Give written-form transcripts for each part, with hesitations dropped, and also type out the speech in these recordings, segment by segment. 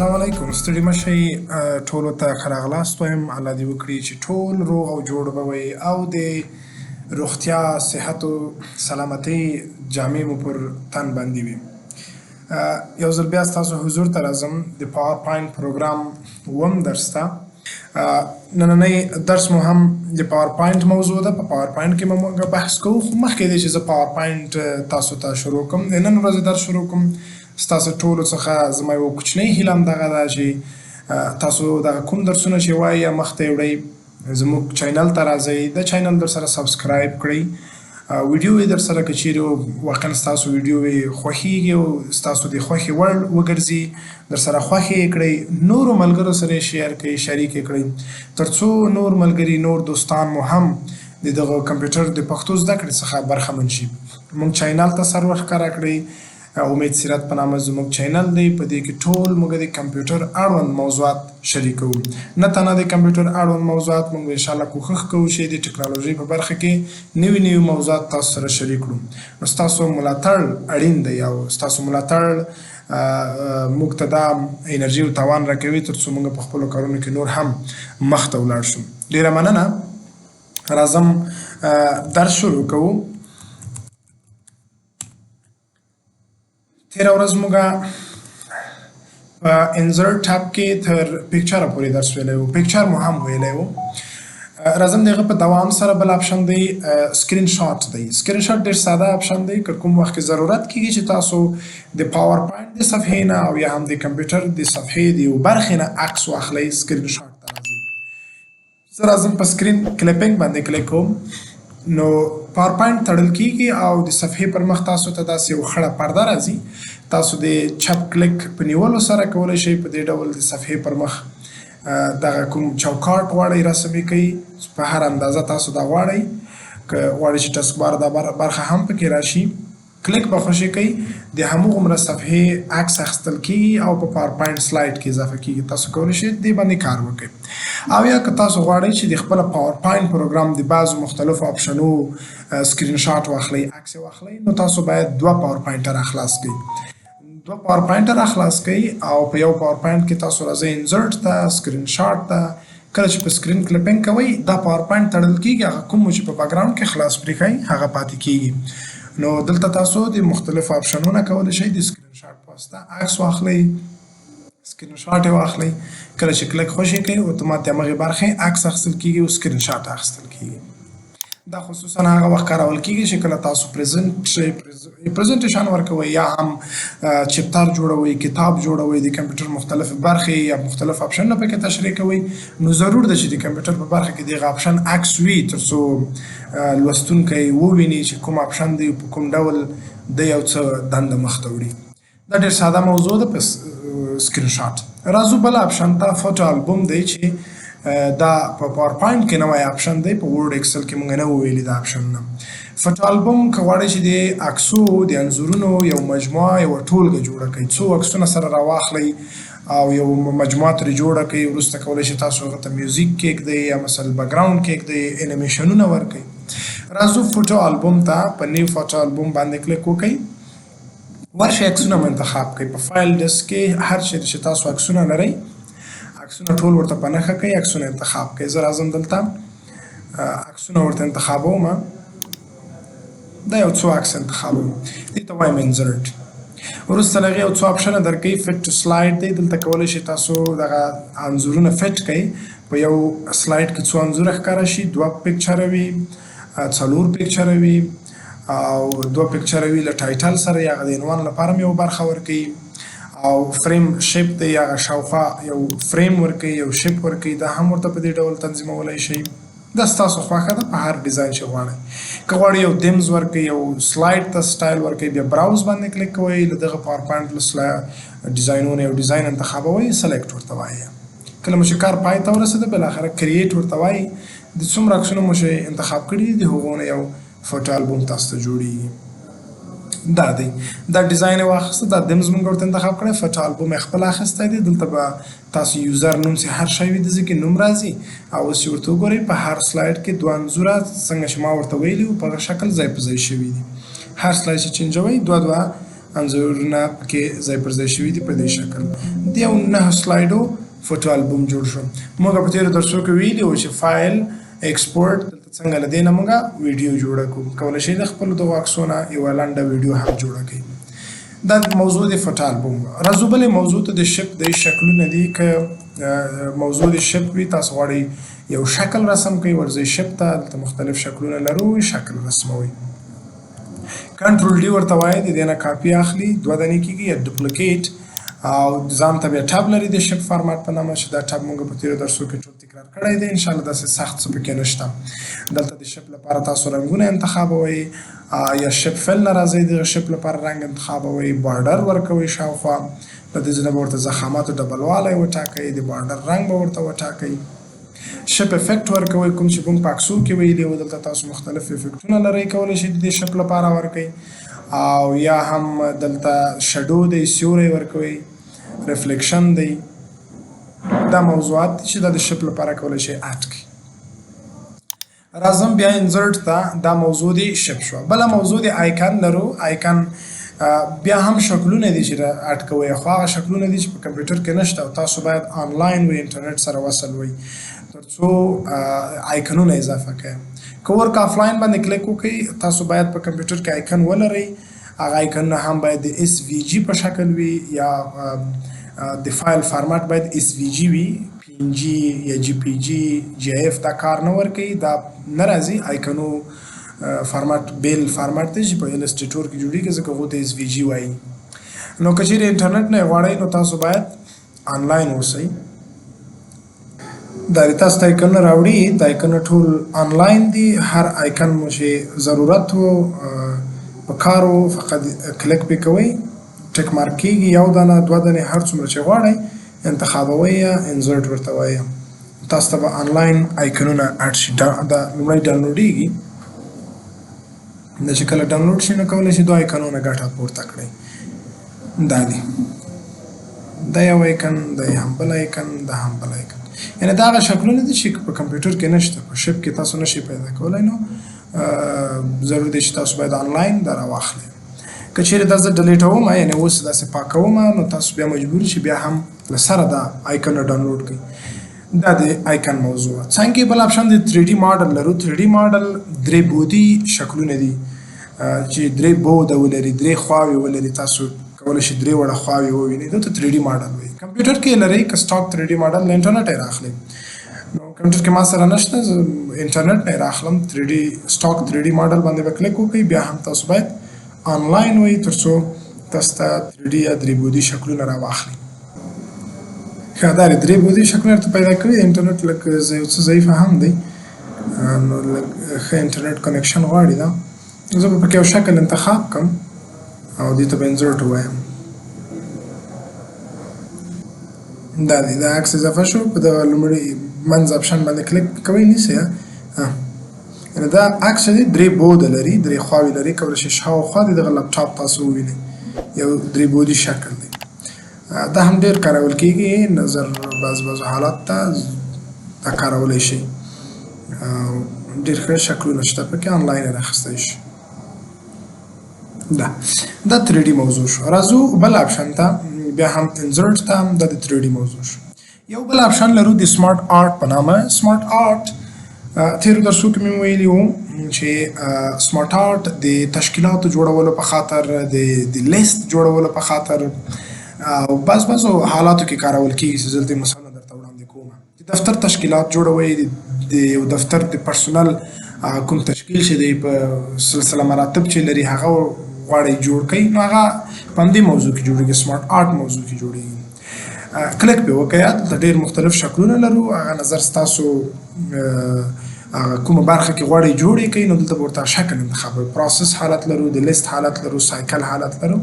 السلام علیکم ستړي مشئ ټولو ته ښه راغلاست وایم. الله دې وکړي چې ټول روغ او جوړ به وئ او د روغتیا صحت او سلامتۍ جامې مو پر تن باندې وي. یو ځل بیا ستاسو حضور ته راځم د پاور پاینټ پروګرام اووم درس ته. نننی درس مو هم د پاور پاینټ موضوع ده. په پاور پاینټ کې به موږ بحث کوو، خو مخکې دی چې زه پاور پاینټ تاسو ته شروع کوم. د نن ورځې درس شروع کوم ستاسو ټولو څخه زما یو کوچنۍ هیله همدغه ده چې تاسو دغه کوم درسونه چې وایي یا مخته یې وړئ زموږ چینل ته راځئ، د چینل در سره سبسکرایب کړئ، ویډیو یې در سره که چیرې واقعا ستاسو ویډیو یې خوښیږي او ستاسو د خوښې وړ وګرځي در سره خوښې یې کړئ، نورو ملګرو سره یې شیر کړئ، شریک یې کړئ، تر څو نور ملګري نور دوستان مو هم د دغه کمپیوټر د پښتو زده کړې څخه برخمن شي. موږ چینل ته سر ورښکاره کړئ. امید سیرت په نامه زموږ چینل دی، په دې کې ټول موږ د کمپیوټر اړوند موضوعات شریکوو. نه تنها د کمپیوټر اړوند موضوعات، موږ انشاءالله کوښښ کوو چې د ټکنالوژۍ په برخه کې نوي نوي موضوعات تاسو سره شریک کړو. نو ستاسو ملاتړ اړین دی او ستاسو ملاتړ موږ ته دا انرژي او توان راکوي تر څو موږ په خپلو کارونو کې نور هم مخته ولاړ شو. ډېره مننه. راځم درس شروع کوو. تیره ورځ موږ په انزرټ ټاب کې تر پیکچره پورې درس ویلی و، پیکچر مو هم ویلی و. راځم د هغه په دوام سره بل اپشن دی سکرین شاټ دی. سکرین شاټ ډېر ساده اپشن دی. که کوم وخت کې ضرورت کېږي چې تاسو د پاور پاینټ د صفحې نه او یا هم د کمپیوټر د صفحې د یو برخې نه عکس واخلئ، سکرین شاټ ته راځئ. زه راځم په سکرین کلیپینګ باندې کلیک کوم. نو پاور پاینټ تړل کېږي او د صفحې پر مخ تاسو ته داسې یو خړه پرده راځي. تاسو د چپ کلیک په نیولو سره کولی شئ په دې ډول د صفحې پر مخ دغه کوم چوکاټ غواړئ رسمي کړئ، په هر اندازه تاسو دا غواړئ. که غواړئ چې ټسک بار دا برخه هم پکې راشي، کلیک به خوشې کوئ، د همغومره صفحې عکس اخیستل کېږي او په پاور پاینټ سلایډ کې اضافه کېږي. تاسو کولی شئ دې باندې کار وکړئ. او یا که تاسو غواړئ چې د خپله پاور پاینټ پروګرام د بعضو مختلفو اپشنو سکرین شاټ واخلئ، عکس یې واخلئ، نو تاسو باید دوه پاور پاینټر اخلاص کړئ. دوه پاور پاینټر اخلاص کړئ او په یو پاور پاینټ کې تاسو راځئ انزرټ ته، سکرین شاټ ته. کله چې په سکرین کلیپینګ کوئ دا پاور پاینټ تړل کېږي، هغه کوم چې په بیکګراونډ کې خلاص پرېښئ هغه پاتې کېږي. نو دلته تاسو د مختلفو اپشنونه کولی شئ د سکرین شاټ په واسطه عکس واخلئ، سکرین شاټ یې واخلئ. کله چې کلیک خوشې کوئ اتومات د همغې برخې عکس اخیستل کېږي او سکرین شاټ اخیستل کېږي. دا خصوصا هغه وخت کارول کېږي چې کله تاسو پریزنټیشن ورکوئ یا هم چپتر جوړوئ، کتاب جوړوئ، د کمپیوټر مختلف برخې یا مختلف اپشنونه پکې تشریح کوئ، نو ضرور ده چې د کمپیوټر په برخه کې دغه اپشن عکس وي تر څو لوستونکی وویني چې کوم اپشن دی په کوم ډول د یو څه دنده مخته وړي. دا ډېر ساده موضوع ده په سکرین شاټ. راځو بل اپشن ته فوټو البوم دی چې دا په پاور پاینټ کې نوی اپشن دی، په ورډ ایکسل کې موږ نه وویلي دا اپشن نه. فوټو البوم که غواړئ چې د عکسو د انځورونو یو مجموعه یوه ټولګه جوړه کړئ، څو عکسونه سره راواخلئ او یو مجموعه ترې جوړه کړئ. وروسته کولی شئ تاسو هغه ته میوزیک کېږدئ یا مثلا بیکګراونډ کېږدئ، انیمیشنونه ورکړئ. راځو فوټو البوم ته په نیو فوټو البوم باندې کلیک وکړئ. ورشئ عکسونه مو انتخاب کړئ. په فایل ډسک کې هر چیرې چې تاسو عکسونه لرئ عکسونه ټول ورته په نښه کړئ، عکسونه انتخاب کړئ. زه راځم دلته عکسونه ورته انتخابوم، دا یو څو عکس انتخابوم، دې ته وایم انزرټ. وروسته له هغې یو څو اپشنه درکوي. فټ ټو سلایډ دی، دلته کولی شئ تاسو دغه انځورونه فټ کړئ. په یو سلایډ کې څو انځوره ښکاره شي، دوه پیکچره وي، څلور پیکچره وي او دوه پیکچره وي له ټایټل سره یا د عنوان لپاره هم یو برخه ورکوي او فریم شیپ دی یا شاوخوا یو فریم ورکوي، یو شیپ ورکوي، دا هم ورته په دې ډول تنظیمولی شئ. دا ستاسو خوښه ده، په هر ډیزاین چې غواړئ. که غواړئ یو دیمز ورکوي، یو سلایډ ته سټایل ورکوي، بیا براوز باندې کلیک کوئ، له دغه پاور پاینټ له ډیزاینونو یو ډیزاین انتخابوئ، سلیکټ ورته وایي. کله مو چې کار پای ته ورسېده بالاخره کریټ ورته وایي. د څومره عکسونه مو چې انتخاب کړي دي د هغو نه یو فوټو البوم تاسو ته جوړېږي. دا دی، دا ډیزاین یې واخیسته، دا دیمز موږ ورته انتخاب کړی، فوټو البوم یې خپل اخیستی دی. دلته به تاسو یوزر نوم چې هر شی وي د ځکه نوم راځي او اوس چې ورته وګورئ په هر سلایډ کې دوه انځوره څنګه چې ما ورته ویلي وو په هغه شکل ځای په ځای شوي دي. هر سلایډ چې چینجوئ دوه انځورونه پکې ځای پر ځای شوي دي په دې شکل. د یو 9 سلایډو فوټو البوم جوړ شو. موږ په تېرو درسو کې ویلي وو چې فایل ایکسپورټ دلته څنګه له دې نه موږ ویډیو جوړه کړو. کولی شئ د خپلو دغو عکسونه یوه لنډه ویډیو هم جوړه کړئ. دا موضوع د فوټو البوم. راځو بلې موضوع ته د شپ د شکلونه دي. که موضوع د شپ وي تاسو غواړئ یو شکل رسم کړئ ورځئ شپ ته دلته مختلف شکلونه لرو شکل رسموئ. کنټرول ډي ورته وایي د دې نه کاپي اخلي 2 دانې کېږي یا ډوپلیکیټ او ځان ته بیا ټب لري د شپ فارمات په نامه چې دا ټب موږ په تېرو درسو کې ټول تکرار کړی دی. انشاءالله داسې سخت څه پکې نشته. دلته د شپ لپاره تاسو رنګونه انتخابوئ یا شپ فل نه راځئ د شپ لپاره رنګ انتخابوئ. بارډر ورکوئ شاوخوا له دې ځای نه به ورته ضخاماتو ډبلوالی وټاکئ. د بارډر رنګ به ورته وټاکئ. شپ افیکټ ورکوئ کوم چې موږ په عکسو کې ویلي وو. دلته تاسو مختلف افیکټونه لرئ کولی شئ د دې شپ لپاره ورکئ او یا هم دلته شډو دی سیوری ورکوئ ریفلیکشن دی. دا موضوعات دي چې دا د شپ لپاره کولی شئ اډ کړئ. راځم بیا انزرټ ته. دا موضوع دی شپ شوه. بله موضوع دی آیکن لرو. آیکن بیا هم شکلونه دي چې اډ کوئ خو هغه شکلونه دي چې په کمپیوټر کې نشته او تاسو باید آنلاین وي انټرنیټ سره وصل وي تر څو آیکنونه اضافه کړئ. که ورک آفلاین باندې کلیک وکړئ تاسو باید په کمپیوټر کې آیکن ولرئ. هغه آیکنونه هم باید د اس وي جي په شکل وي یا د فایل فارمات باید اس وي جي وي. پی ان جي یا جی پی جي جی اف دا کار نه ورکوي. دا نه راځي. آیکنو فارمات بیل فارمات دی چې په السټریټور کې جوړیږي ځکه هغو ته اس وي جي وایي. نو که چیرې انټرنیټ نه غواړئ نو تاسو باید آنلاین اوسئ. دا تاسو ته آیکنونه راوړي. دا آیکنونه ټول آنلاین دي. هر آیکن مو چې ضرورت وو په کار وو فقط کلیک پې کوئ ټیک مارک کېږي. یو دانه 2 دانې هر څومره چې غواړئ انتخابوئ یا انزرټ ورته وایي. تاسو ته به آنلاین آیکنونه اډ شي. دا لومړی ډاونلوډېږي. دا چې کله ډاونلوډ شي نو کولی شئ 2 آیکنونه ګټه پورته کړئ. دا دي. دا یو آیکن دا هم بل آیکن دا هم بل آیکن. یعنې دا هغه شکلونه دي چې په کمپیوټر کې نشته. په شپ کې تاسو نشئ پیدا کولی. نو ضرور دی چې تاسو باید آنلاین دا راواخلئ. که چیرې دا زه ډلیټوم یعنې اوس داسې پاکوم نو تاسو بیا مجبور چې بیا هم له سره دا آیکنونه ډاونلوډ کړئ. دا د آیکن موضوع. څنګه بل آپشن د 3D ماډل لرو. 3D ماډل 3 بعدي شکلونه دي چې 3 بعده ولري 3 خواوې ولري. تاسو کولی شئ 3 وړه خواوې ووینئ. دا ته 3D ماډل وایي. کمپیوټر کې لرئ که سټاک 3D ماډل له انټرنیټ یې راخلئ. نو کمپیوټر کې ما سره نشته زه انټرنیټ نه یې راخلم. 3D سټاک 3D ماډل باندې به کلیک وکړئ. بیا هم تاسو باید آنلاین وي تر څو تاسو ته 3D یا 3 بعدي شکلونه راواخلي. ښه دا 3 بعدي شکلونه ورته پیدا کړي. انټرنیټ لږ یو څه ضعیفه هم دی نو لږ ښه انټرنیټ کنیکشن غواړي دا. زه به پکې یو شکل انتخاب کړم او دې ته به انزرټ ووایم. دا دی. دا عکس اضافه شو. په دغه لومړي منځ آپشن باندې کلیک کوئ نیسئ. یعنې دا عکس دی 3 بعده لري 3 خواوې لري. کولی شئ شاوخوا د دغه لپټاپ تاسو ووینئ. یو 3 بعدي شکل دی. دا هم ډېر کارول کېږي. نظر بعضو حالات ته دا کارولی شئ. ډېر ښه شکلونه شته پکې آنلاین یې راخیستی شي. دا 3D موضوع شو. راځو بل آپشن ته. بیا هم انزرټ ته دا د 3D موضوع شو. یو بل آپشن لرو د سمارټ آرټ په نامه. سمارټ آرټ تېرو درسو کې مې ویلي وو چې سمارټ آرټ د تشکیلاتو جوړولو په خاطر د لیست جوړولو په خاطر او بعضو حالاتو کې کارول کېږي چې دلته مثالونه درته وړاندې کوم. د دفتر تشکیلات جوړوئ. د یو دفتر د پرسونل کوم تشکیل چې دی په سلسله مراتب چې لري هغه غواړئ جوړ کړئ نو هغه په همدې موضوع کې جوړېږي. سمارټ آرټ موضوع کې جوړېږي. کلیک پې وکړئ. دلته ډېر مختلف شکلونه لرو. هغه نظر ستاسو کومه برخه کې غواړئ جوړ یې کړئ نو دلته به ورته شکل انتخابوئ. پروسس حالت لرو. د لیست حالت لرو. سایکل حالت لرو.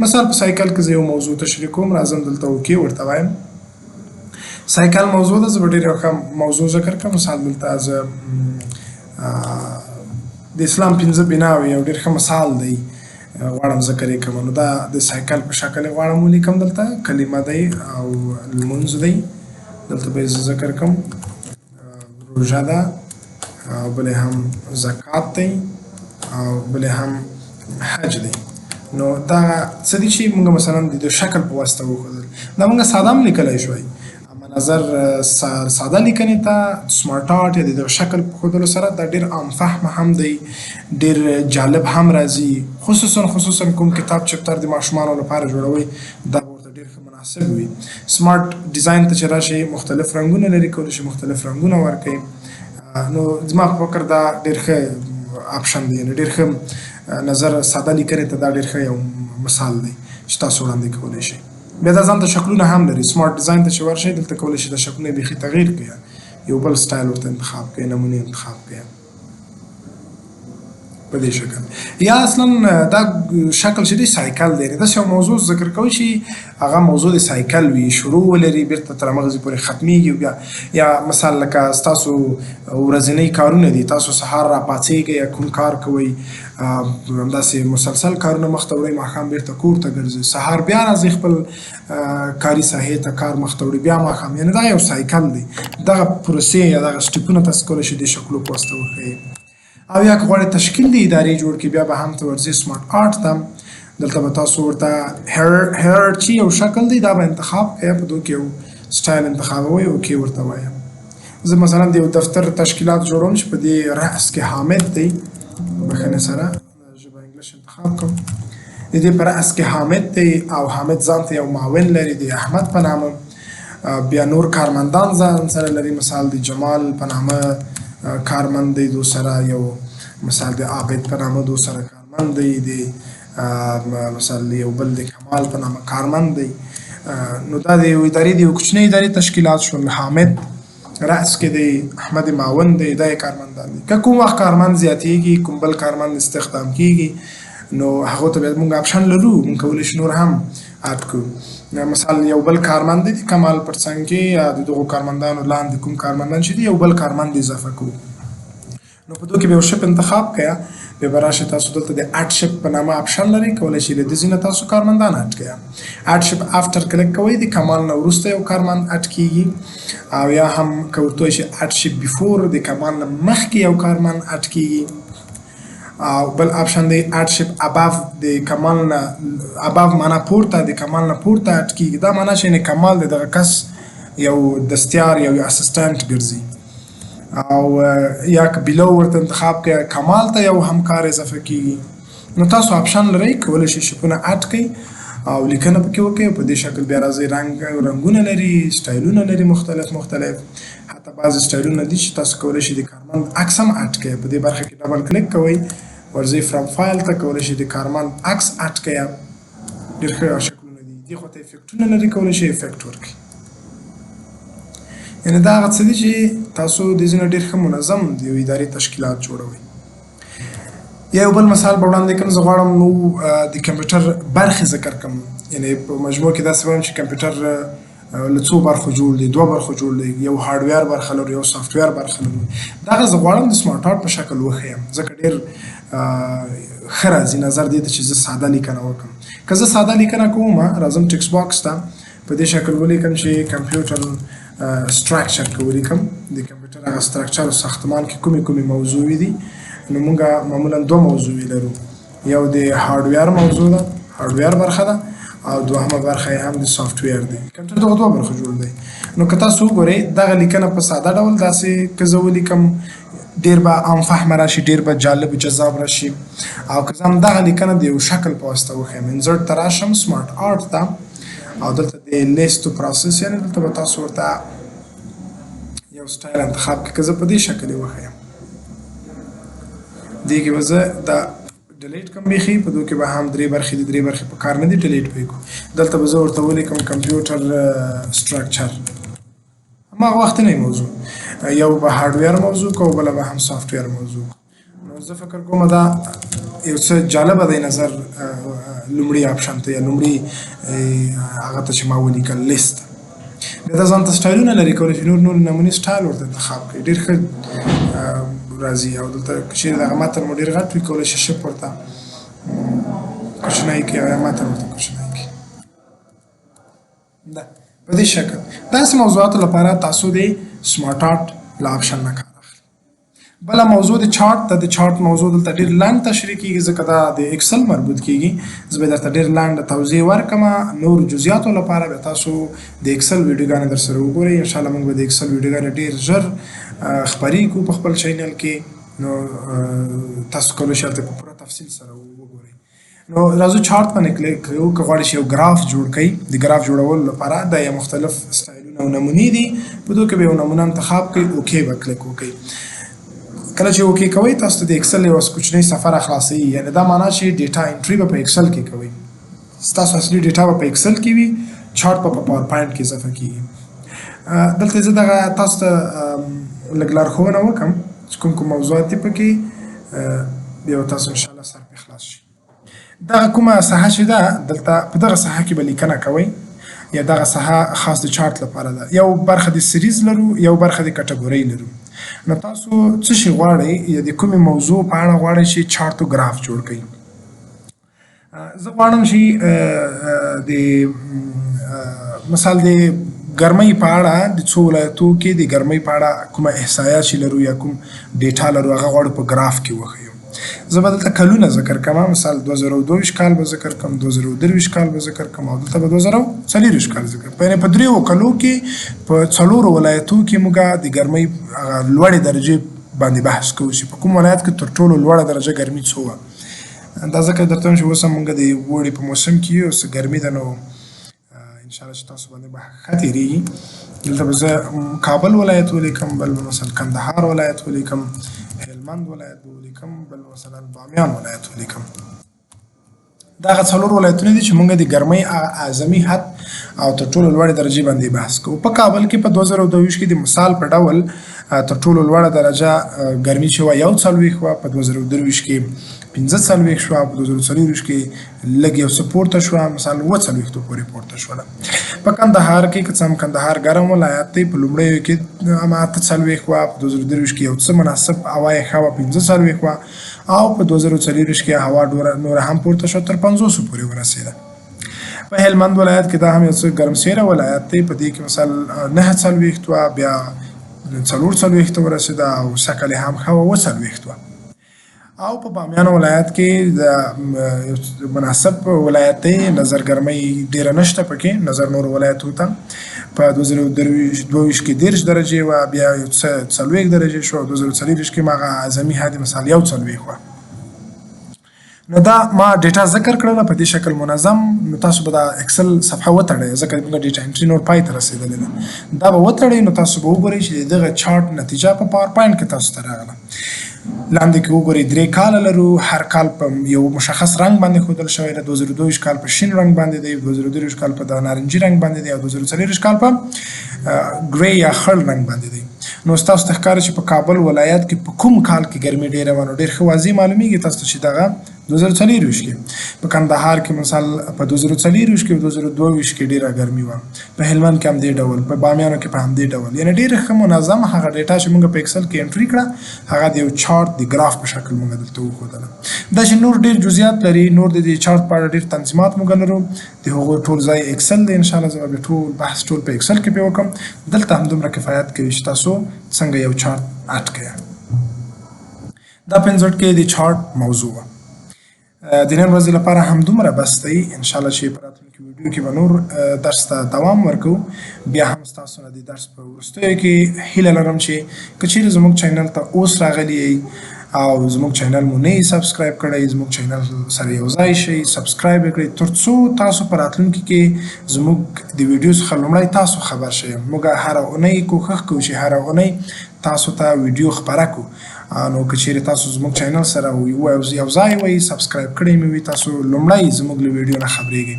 مثال په سایکل کې زه یو موضوع تشریح کوم. راځم دلته اوکې ورته وایم. سایکل موضوع ده. زه به ډېر یو ښه موضوع ذکر کړم. مثال دلته زه د اسلام 5 بناوې یو ډېر ښه مثال دی غواړم ذکر یې کړم. نو دا د سایکل په شکل یې غواړم ولیکم. دلته کلمه دی او لمونځ دی. دلته به یې زه ذکر کړم روژه ده او بلې هم زکات دی او بلې هم حج دی. نو دا څه دي چې موږ مثلا د شکل په واسطه وښودل دا موږ ساده هم لیکلی شوی نظر ساده لیکنې ته سمارټ آرټ یا د دغه شکل په ښودلو سره دا ډېر عام فهمه هم دی ډېر جالب هم راځي خصوصا کوم کتاب چپتر د ماشومانو لپاره جوړوئ دا به ورته ډېر ښه مناسب وي سمارټ ډیزاین ته چې راشئ مختلف رنګونه لري کولی شي مختلف رنګونه ورکوي نو زما په فکر دا ډېر ښه آپشن دی یعنې ډېر ښه نظر ساده لیکنې ته دا ډېر ښه یو مثال دی چې تاسو وړاندې کولی شئ بیا دا ځان ته شکلونه هم لري سمارټ ډیزاین ته چې ورشئ دلته کولی شئ د شکلونه بیخي تغییر کړئ یو بل سټایل ورته انتخاب کړئ نمونې انتخاب کړئ په دې شکل یا اصلا دا شکل چې دی سایکل دی داسې یو موضوع ذکر کوي چې هغه موضوع د سایکل وي شروع ولري بیرته تر همغه ځای پورې ختمیږي بیا یا مثال لکه ستاسو ورځنی کارونه دي تاسو سهار راپاڅېږئ یا کوم کار کوئ همداسې مسلسل کارونه مخته وړئ ماښام بیرته کور ته ګرځئ سهار بیا راځئ خپل کاري ساحې ته کار مخته وړئ بیا ماښام یعنې دا یو سایکل دی دغه پروسې یا دغه سټیپونه تاسو کولی شئ د شکلو په واسطه وښیئ او یا که غواړئ تشکیل د ادارې جوړ کړي بیا به هم ته ورځئ سمارټ آرټ ته دلته به تاسو ورته هیرارچي یو شکل دی دا به انتخاب کړئ په دو کې یو سټایل انتخابوئ اوکې ورته وایم زه مثلا د یو دفتر تشکیلات جوړوم چې په دې رأس کې حامد دی بخښنې سره ژبه انګلیش انتخاب کوم د دې په رأس کې حامد دی او حامد ځان ته یو معاون لري د احمد په نامه بیا نور کارمندان ځان سره لري مثال د جمال په نامه کارمند دی دو سره یو مثال د عابد په نامه دو سره کارمند دی د مثال یو بل د کمال په نامه کارمند دی نو دا د یو ادارې د یو کوچنۍ ادارې تشکیلات شول حامد رأس کې دی احمد معاون دی دا یې کارمندان دي که کوم وخت کارمند زیاتېږي کوم بل کارمند استخدام کېږي نو هغو ته بیا موږ آپشن لرو موږ کولی شو نور هم اډ کړو مثال یو بل کارمند دی د کمال پر څنګ کې یا د دغو کارمندانو لاندې کوم کارمندان چې دي یو بل کارمند اضافه کړو نو په دو کې به یو شپ انتخاب کړئ بیا به راشئ تاسو دلته د اډ شپ په نامه آپشن لرئ کولی شئ له دې ځای نه تاسو کارمندان اډ کړئ اډ شپ آفټر کلیک کوئ د کمال نه وروسته یو کارمند اډ کېږي او یا هم که ورته وایي چې اډ شپ بیفور د کمال نه مخکې یو کارمند اډ کېږي او بل آپشن دی اډ شپ اباف د کمال نه اباف معنا پورته د کمال نه پورته اډ کېږي دا معنا چې کمال د دغه کس یو دستیار یو اسسټنټ ګرځي او یا که بیلو ورته انتخاب کړئ کمال ته یو همکار اضافه کېږي نو تاسو آپشن لرئ کولی شئ شپونه اډ کړئ او لیکنه پکې وکړئ په دې شکل بیا راځئ رنګونه لري سټایلونه لري مختلف حتی بعضې سټایلونه دي چې تاسو کولی شئ د کارمند عکس هم اډ کړئ په دې برخه کې ډبل کلیک کوئ ورځئ فرام فایل ته کولی شئ د کارمند عکس اډ کړئ ډېر ښه شکلونه دي دې خوا ته افیکټونه لري کولی شئ افیکټ ورکړئ یعنې دا هغه څه دي چې تاسو د ځینې ډېر ښه منظم د یو ادارې تشکیلات جوړوئ یا یو بل مثال به وړاندې کړم زه غواړم نو د کمپیوټر برخې ذکر کړم یعنې په مجموع کې داسې وایم چې کمپیوټر له څو برخو جوړ دی دوه برخو جوړ دی یو هارډویر برخه لري یو سافټویر برخه لري دغه زه غواړم د سمارټ آرټ په شکل وښیم ځکه ډېر ښه راځي نظر دې ته چې زه ساده لیکنه وکړم که زه ساده لیکنه کوم راځم ټکس باکس ته په دې شکل ولیکم چې کمپیوټر سټرکچر کې ولیکم د کمپیوټر هغه سټرکچر او ساختمان کې کومې موضوعي دي نو موږ معمولا دوه موضوعي لرو یو د هارډویر موضوع ده هارډویر برخه ده او دوهمه برخه یې هم د سافټویر دی کمپیوټر دغه دوه برخه جوړ دی نو که تاسو وګورئ دغه لیکنه په ساده ډول داسې که زه ولیکم ډېر به عام فهمه راشي ډېر به جالب جذاب راشي او که زه همدغه لیکنه د یو شکل په واسطه وښیم انزرټ ته راشم سمارټ آرټ ته او دلته د لیست ټو پروسس یعنې دلته به تاسو ورته یو سټایل انتخاب کړئ که زه په دې شکل یې وښیم دې کې به زه دا ډیلیټ کړم بیخي په دو کې به هم درې برخې دي درې برخې په کار نه دي ډیلیټ به یې کړو دلته به زه ورته ولیکم کمپیوټر سټرکچر هماغه وختنی موضوع یو به هارډویر موضوع کو بله به هم سافټویر موضوع نو زه فکر کوم دا یو څه جالبه دی نظر لومړي آپشن ته یا لومړي هغه ته چې ما ولیکل لیست بیا دا ځان ته سټایلونه لري کولی شي نور نمونې سټایل ورته انتخاب کړئ ډېر ښه راځي او دلته که چیرې دغه متن مو ډېر غټ وي کولی شي شپ ورته کوچنی کړئ او یا متن ورته کوچنی کړئ دا په دې شکل داسې موضوعاتو لپاره تاسو د سمارټ آرټ له آپشن نه کار اخلئ بله موضوع د چارت د چارت موضوع دلته ډېر لاندې تشریح کیږي ځکه دا د اکسل مربوط کیږي. زه به درته ډېر لاندې توضیح ورکړم. نور جزئیاتو لپاره به تاسو د اکسل ویډیوګانې در سره وګورئ. انشاءالله موږ به د اکسل ویډیوګانې ډېر ژر خپرې کړو په خپل چینل کې، نو تاسو کولی شئ هلته په پوره تفصیل سره وګورئ. نو راځو چارت باندې کلیک کوو. که غواړئ چې یو ګراف جوړ کړئ، د ګراف جوړولو لپاره دا یو مختلف سټایلونه او نمونې دي، په دو کې به یو نمونه انتخاب کړئ، اوکې به کلیک وکړئ. کله چې اوکې کوئ تاسو ته د اکسل یو کوچنی صفحه خلاصوي، یعنې دا معنا چې ډیټا انټري به په اکسل کې کوئ. ستاسو اصلي ډیټا به په اکسل کې وي، چارت به په پاور پوینټ کې اضافه کیږي. دلته زه دغه تاسو ته لږ لارښوونه وکړم چې کوم کوم موضوعات دي پکې، بیا تاسو انشاءالله سر پرې خلاص شي. دغه کومه ساحه چې ده دلته په دغه ساحه کې به لیکنه کوئ، یا دغه ساحه خاص د چارت لپاره ده. یو برخه د سریز لرو، یو برخه د کټګورۍ لرو. نو تاسو څه شي غواړئ، یا د کومې موضوع په اړه غواړئ چې چارت او ګراف جوړ کړئ. زه غواړم چې د مثال د ګرمۍ په اړه د څو ولایتو کې د ګرمۍ په اړه کومه احصایات چې لرو یا کوم ډیټا لرو هغه غواړو په ګراف کې وښیو. زه به دلته کلونه ذکر کوم، مثال 2022 کال به ذکر کوم، 2023 کال به ذکر کوم، او دلته به 2024 کال ذکر کوم. په دریو کلو کې په څلورو ولایتو کې موږ د ګرمۍ لوړې درجې باندې بحث کوو چې په کوم ولایت کې تر ټولو لوړه درجه ګرمي څه وه. دا ځکه درته وایم چې اوس هم موږ د اوړي په موسم کې یو، اوس ګرمي ده، نو انشاءالله چې تاسو باندې به ښه تېرېږي. دلته به زه کابل ولایت ولیکم، بل به مثلا کندهار ولایت ولیکم، هلمند ولایت ولیکم، بل مثلا بامیان ولایت ولیکم. دا هغه څلور ولایتونه دي چې موږ د ګرمۍ اعظمي حد او تر ټولو لوړې درجې باندې بحث کوو. په کابل کې په 2022 کې د مثال په ډول تر ټولو لوړه درجه ګرمي چې وه 41 وه، په 2023 کې 45 شوه، په 2024 کې لږ یو څه پورته شوه، مثال 40 پورې پورته شوله. په کندهار کې که څه هم کندهار ګرم ولایت دی، په لومړیو کې 48 وه، په 2023 کې یو څه مناسب هوا یې ښه وه 45 وه، او په 2024 کې هوا نوره هم پورته شوه تر 50 پورې ورسېده. په هلمند ولایت کې دا هم یو څه ګرمسیره ولایت دی، په دې کې مثال 49 وه، بیا 44 ورسېده، او سږ کال یې هم ښه وه 40 وه. او په بامیان ولایت کې د مناسب ولایت دی، نظر ګرمۍ ډېره نشته پکې نظر نورو ولایتو ته. په 2022 کې 30 درجې وه، بیا یو څه 40 درجې شوه، 2024 کې هم هغه اعظمي حد مثال 41 وه. نو دا ما ډیټا ذکر کړله په دې شکل منظم. نو تاسو به دا اکسل صفحه وتړئ، ځکه موږ ډیټا انټري نور پای ته رسېدلې ده. دا به وتړئ، نو تاسو به وګورئ چې دغه چارت نتیجه په پاور پوینټ کې تاسو ته راغله. لاندې کې وګورئ 3 کاله لرو، هر کال په یو مشخص رنګ باندې ښودل شوی ده. 2022 کال په شین رنګ باندې دی، 2023 کال په د نارنجي رنګ باندې دی، او 2024 کال په ګری یا خړ رنګ باندې دی. نو ستاسو ته ښکاري چې په کابل ولایت کې په کوم کال کې ګرمي ډېره وه، نو ډېر ښه واضح معلومیږي تاسو ته چې دغه 2024 کې. په کندهار کې مثال په 2024 کې او 2022 کې ډېره ګرمي وه، په هلمند کې هم دې ډول، په بامیانو کې په همدې ډول. یعنې ډېره ښه منظم هغه ډیټا چې موږ په اکسل کې انټري کړه، هغه د یو چارت د ګراف په شکل موږ دلته وښودله. دا چې نور ډېر جزئیات لري، نور د دې چارت په اړه ډېر تنظیمات موږ لرو، د هغو ټول ځای اکسل دی. انشاءالله زه به ټول بحث ټول په اکسل کې پرې وکړم. دلته همدومره کفایت کوي چې تاسو څنګه یو چارت اډ کړئ. دا پنځوټ کې د چارت موضوع وه. د نن ورځې لپاره همدومره بس دی. انشاءالله چې په راتلونکي ویډیو کې به نور درس ته دوام ورکوو. بیا هم ستاسو نه د درس په وروستیو کې هیله لرم چې که چیرې زموږ چینل ته اوس راغلي یئ او زموږ چینل مو نه یې سبسکرایب کړی، زموږ چینل سره یو ځای شئ، سبسکرایب یې کړئ، تر څو تاسو په راتلونکي کې زموږ د ویډیو څخه لومړی تاسو خبر شئ. موږ هره اونۍ کوښښ کوو چې هره اونۍ تاسو ته ویډیو خپره کړو. نو که چیرې تاسو زموږ چینل سره یو ځای وئ، سبسکرایب کړی مې وي، تاسو لومړی زموږ له ویډیو نه خبرېږئ.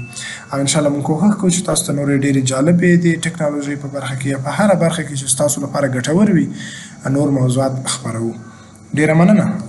او انشاءالله موږ کوښښ کوو چې تاسو ته نورې ډېرې جالبې د ټکنالوژۍ په برخه کې یا په هره برخه کې چې ستاسو لپاره ګټور وي نور موضوعات خپروو. ډېره مننه.